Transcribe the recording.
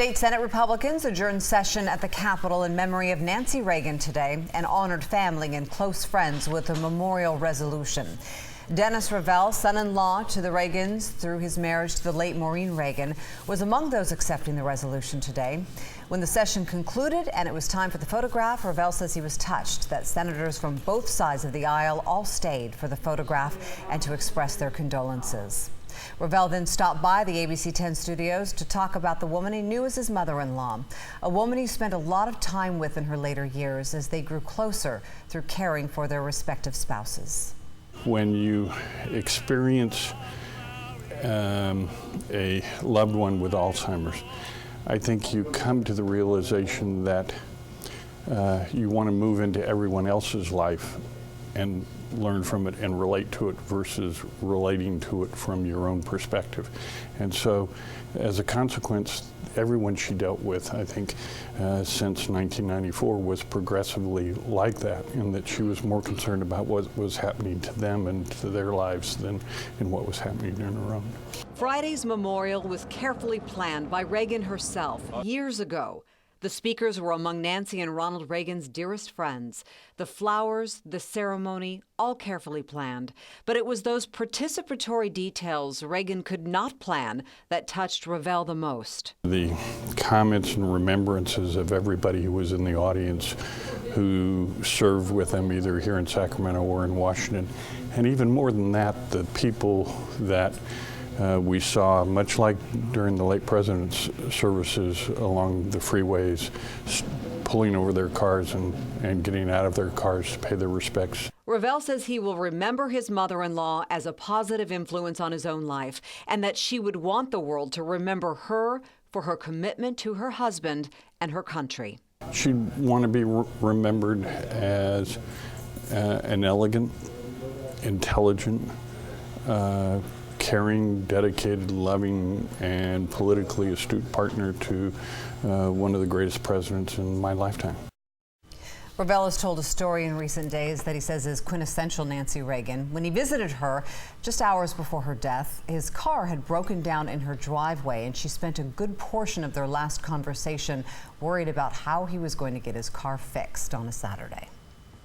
State Senate Republicans adjourned session at the Capitol in memory of Nancy Reagan today and honored family and close friends with a memorial resolution. Dennis Ravel, son-in-law to the Reagans through his marriage to the late Maureen Reagan, was among those accepting the resolution today. When the session concluded and it was time for the photograph, Ravel says he was touched that senators from both sides of the aisle all stayed for the photograph and to express their condolences. Ravel then stopped by the ABC 10 studios to talk about the woman he knew as his mother-in-law, a woman he spent a lot of time with in her later years as they grew closer through caring for their respective spouses. When you experience a loved one with Alzheimer's, I think you come to the realization that you want to move into everyone else's life and learn from it and relate to it versus relating to it from your own perspective. And so, as a consequence, everyone she dealt with, I think, since 1994 was progressively like that, in that she was more concerned about what was happening to them and to their lives than in what was happening in her own. Friday's memorial was carefully planned by Reagan herself years ago. The speakers were among Nancy and Ronald Reagan's dearest friends. The flowers, the ceremony, all carefully planned. But it was those participatory details Reagan could not plan that touched Ravel the most. The comments and remembrances of everybody who was in the audience who served with them either here in Sacramento or in Washington. And even more than that, the people that we saw, much like during the late president's services along the freeways, pulling over their cars and getting out of their cars to pay their respects. Ravel says he will remember his mother-in-law as a positive influence on his own life, and that she would want the world to remember her for her commitment to her husband and her country. She'd want to be remembered as an elegant, intelligent, caring, dedicated, loving, and politically astute partner to one of the greatest presidents in my lifetime. Ravel has told a story in recent days that he says is quintessential Nancy Reagan. When he visited her just hours before her death, his car had broken down in her driveway, and she spent a good portion of their last conversation worried about how he was going to get his car fixed on a Saturday.